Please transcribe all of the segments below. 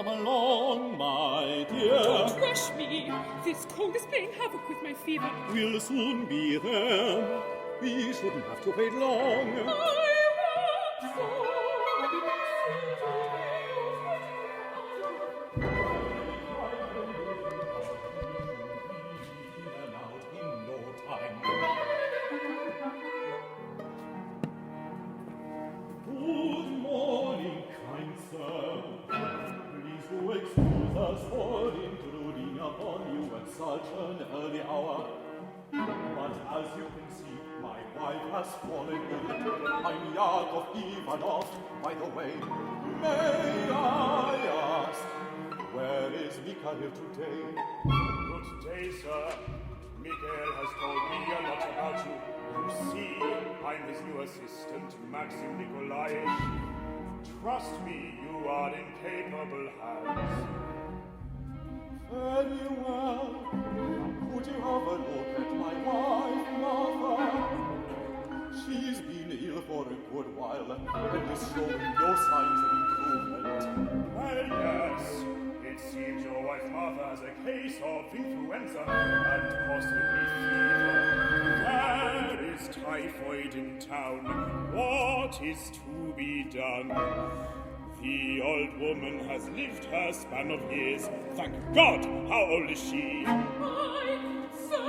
Come along, my dear. Don't rush me. This cold is playing havoc with my fever. We'll soon be there. We shouldn't have to wait long. I want so Good morning, kind sir. Please do excuse us for intruding upon you at such an early hour. But as you can see, my wife has fallen ill. I'm Yakov Ivanov, by the way. May I ask, where is Mikhail today? Good day, sir. Mikhail has told me a lot about you. You see, I'm his new assistant, Maxim Nikolaevich. Trust me, you are in capable hands. Very well. Would you have a look at my wife, Martha? She's been ill for a good while and is showing no signs of improvement. Well, yes. It seems your wife Martha has a case of influenza and possibly fever. There is typhoid in town. What is to be done? The old woman has lived her span of years. Thank God! How old is she? I, sir,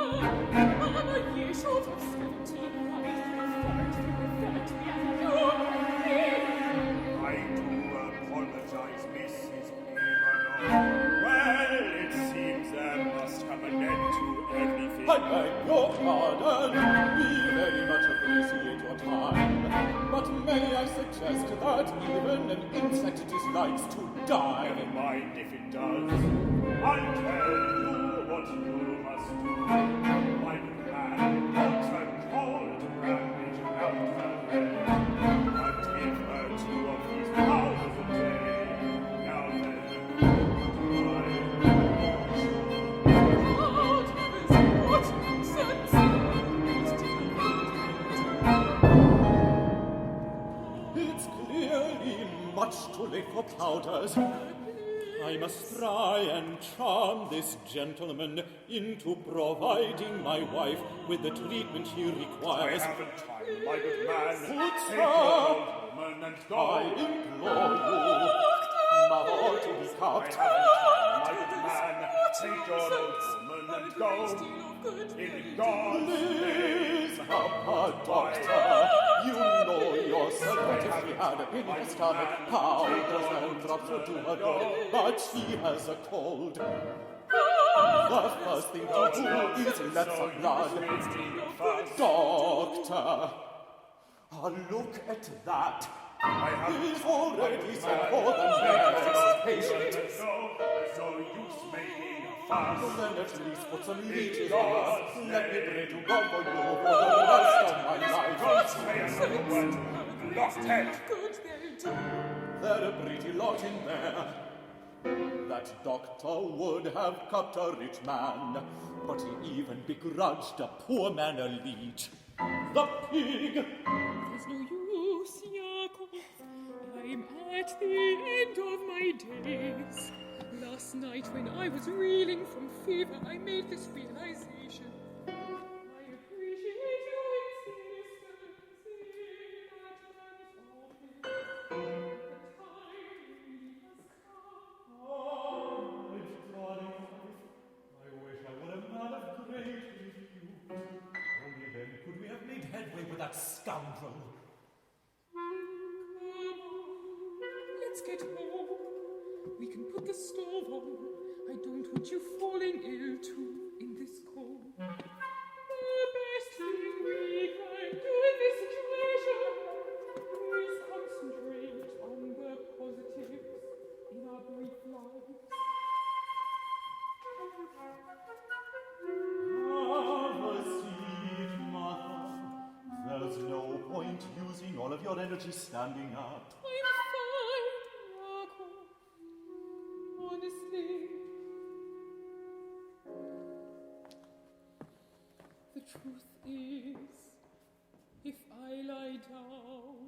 I'm a year short of 70. I I do apologize, Mrs. Ivanov. Well, it seems there must come an end to everything. I beg your pardon. We very much appreciate your time. But may I suggest that even an insect dislikes to die? Never mind if it does. I'll tell you what you must do. My good man, hot and cold, brandish out her head. And give her 2 of these powders a day. Now then, It's clearly much too late for powders. I must try and charm this gentleman into providing my wife with the treatment she I requires. haven't time, my good man. Good Take sir. your old woman and go. I implore you, mother to be I cupped. haven't time, my good man. Take your old woman and go. In God's Please, name. Papa Doctor, you know yourself that if she had been in his stomach, powders and drops would do her good, but she has a cold. The first thing to do is let some blood. Doctor, look at that. He's already so more than next patient. So use making a fuss. Then at least put some leeches on us. Let me pray to God for you for the rest of my life. Don't say another word. Lost head. Good they'll do. They're a pretty lot in there. That doctor would have cupped a rich man, but he even begrudged a poor man a leech. The pig! There's no use, Yakov. I'm at the end of my days. Last night when I was reeling from fever, I made this realization. I appreciate your insistence in advance of me. The time really has come. Oh, my darling wife, I wish I were a man of great repute. Only then could we have made headway with that scoundrel. Let's get home. We can put the stove on. I don't want you falling ill too in this cold. The best thing we can do in this situation is concentrate on the positives in our brief lives. Have a seat, Martha. There's no point using all of your energy standing up. I'm fine, Yakov. Honestly. The truth is, if I lie down,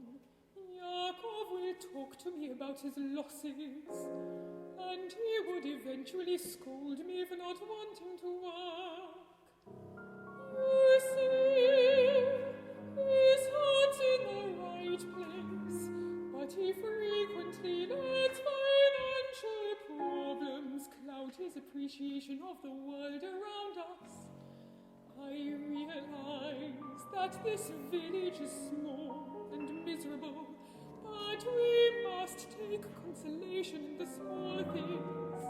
Yakov Yakov will talk to me about his losses, and he would eventually scold me for not wanting to work. You see, his heart's in the right place, but he frequently lets financial problems cloud his appreciation of the world around us. I realize that this village is small and miserable, but we must take consolation in the small things.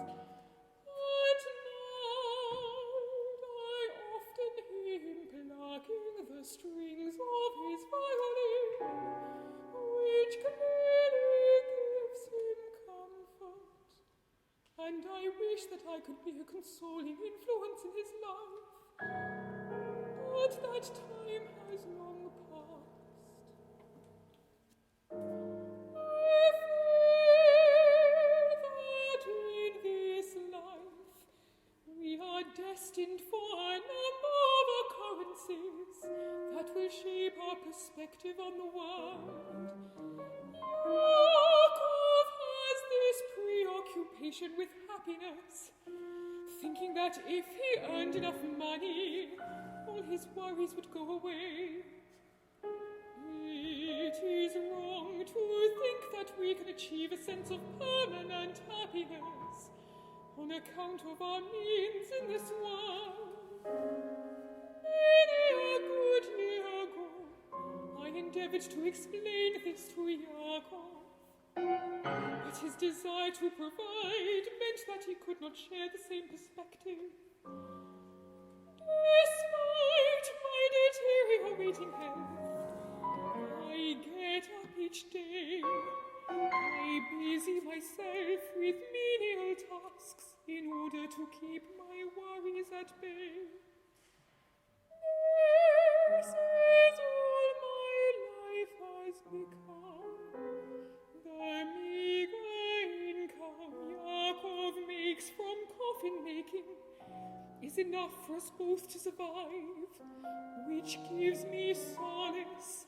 At night, I often hear him plucking the strings of his violin, which clearly gives him comfort, and I wish that I could be a consoling influence in his life. But that time has long passed. I feel that in this life we are destined for a number of occurrences that will shape our perspective on the world. Yakov has this preoccupation with happiness, thinking that if he earned enough money, all his worries would go away. It is wrong to think that we can achieve a sense of permanent happiness on account of our means in this world. Many a good year ago, I endeavored to explain this to Yakov, but his desire to provide meant that he could not share the same perspective. Despite my deteriorating health, I get up each day. I busy myself with menial tasks in order to keep my worries at bay. This is all my life has become. The meager income Yakov makes from coffin making is enough for us both to survive, which gives me solace.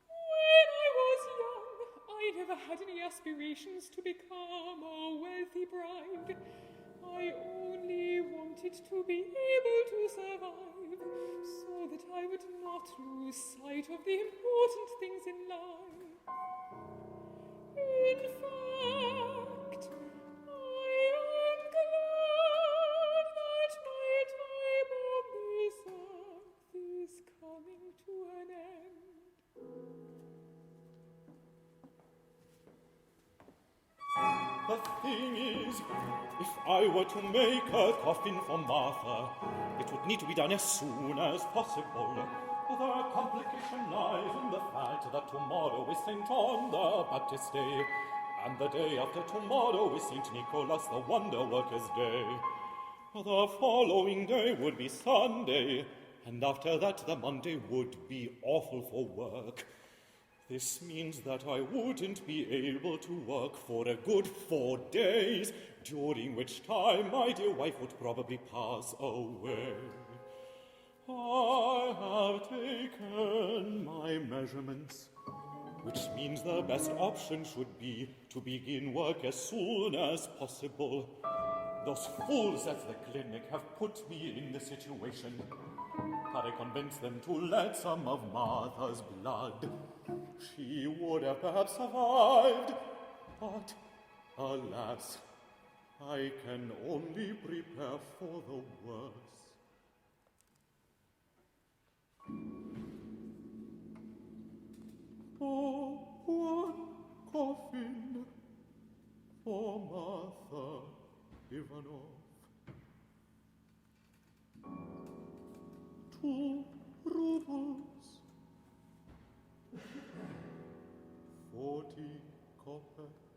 When I was young, I never had any aspirations to become a wealthy bride. I only wanted to be able to survive, so that I would not lose sight of the important things in life. In fact, I am glad that my time on this earth is coming to an end. The thing is, if I were to make a coffin for Martha, it would need to be done as soon as possible. The complication lies in the fact that tomorrow is St. John the Baptist Day, and the day after tomorrow is St. Nicholas the Wonder Worker's Day. The following day would be Sunday, and after that the Monday would be awful for work. This means that I wouldn't be able to work for a good 4 days, during which time my dear wife would probably pass away. I have taken my measurements, which means the best option should be to begin work as soon as possible. Those fools at the clinic have put me in this situation. Had I convinced them to let some of Martha's blood, she would have perhaps survived. But, alas, I can only prepare for the worst. Oh, one coffin for Martha Ivanov. 2 rubles, 40 kopecks.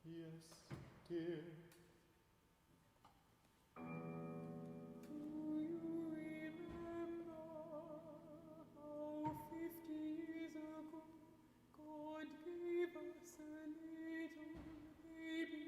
Yes, dear. Do you remember how 50 years ago God gave us a little baby?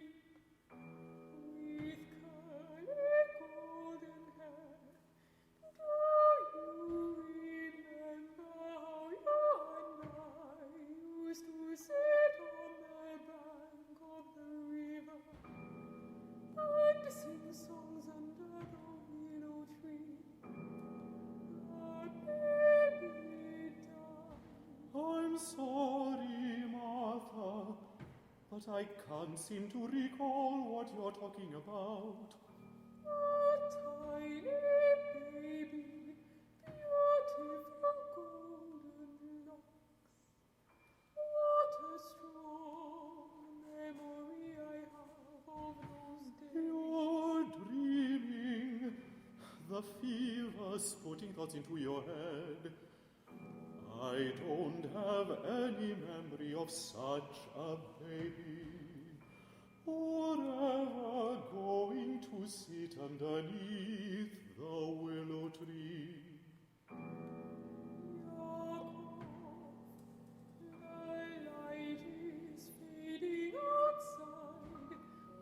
sorry, Martha, but I can't seem to recall what you're talking about. A tiny baby, beautiful golden locks. What a strong memory I have of those days. You're dreaming. The fever's putting thoughts into your head. I don't have any memory of such a baby, or ever going to sit underneath the willow tree. Jakob, the light is fading outside.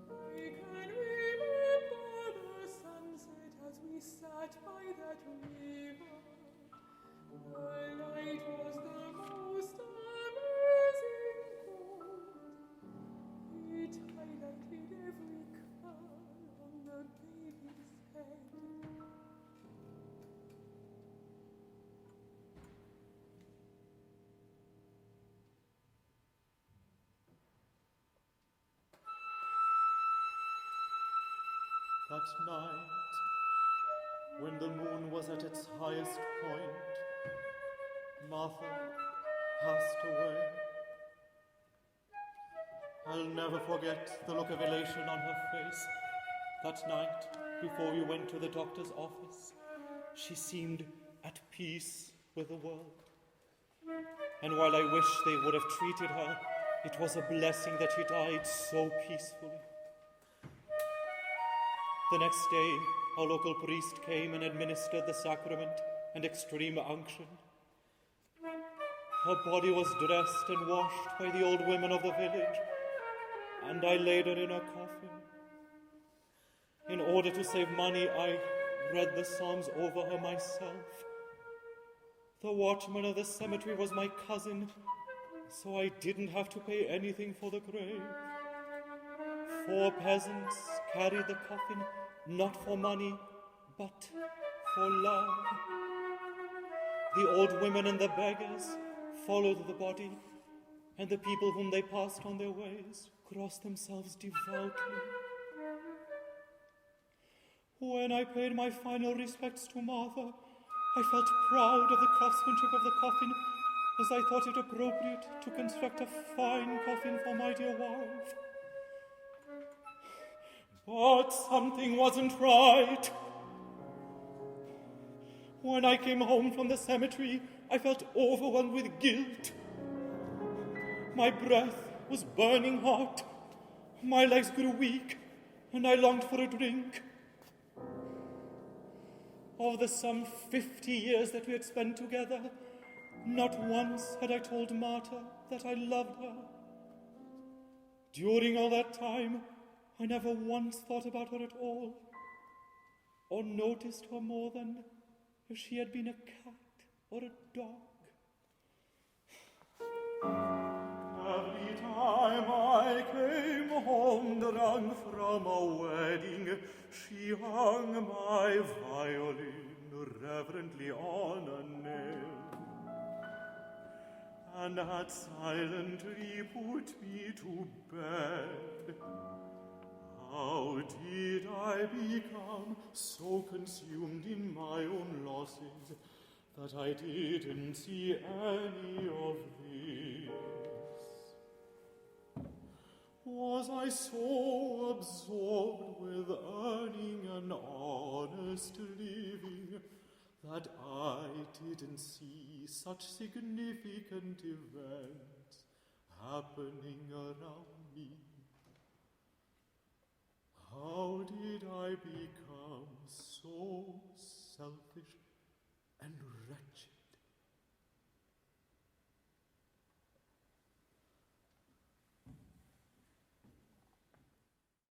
I can remember the sunset as we sat by that river. The light was the most amazing gold. It highlighted every curl on the baby's head. That night, when the moon was at its highest point, Martha passed away. I'll never forget the look of elation on her face. That night, before we went to the doctor's office, she seemed at peace with the world. And while I wish they would have treated her, it was a blessing that she died so peacefully. The next day, our local priest came and administered the sacrament and extreme unction. Her body was dressed and washed by the old women of the village, and I laid her in a coffin. In order to save money, I read the Psalms over her myself. The watchman of the cemetery was my cousin, so I didn't have to pay anything for the grave. 4 peasants carried the coffin, not for money, but for love. The old women and the beggars followed the body, and the people whom they passed on their ways crossed themselves devoutly. When I paid my final respects to Martha, I felt proud of the craftsmanship of the coffin, as I thought it appropriate to construct a fine coffin for my dear wife. But something wasn't right. When I came home from the cemetery, I felt overwhelmed with guilt. My breath was burning hot, my legs grew weak, and I longed for a drink. Of the some 50 years that we had spent together, not once had I told Martha that I loved her. During all that time, I never once thought about her at all, or noticed her more than if she had been a cat or a dog. Every time I came home drunk from a wedding, she hung my violin reverently on a nail, and had silently put me to bed. How did I become so consumed in my own losses that I didn't see any of this? Was I so absorbed with earning an honest living that I didn't see such significant events happening around me? How did I become so selfish and wretched?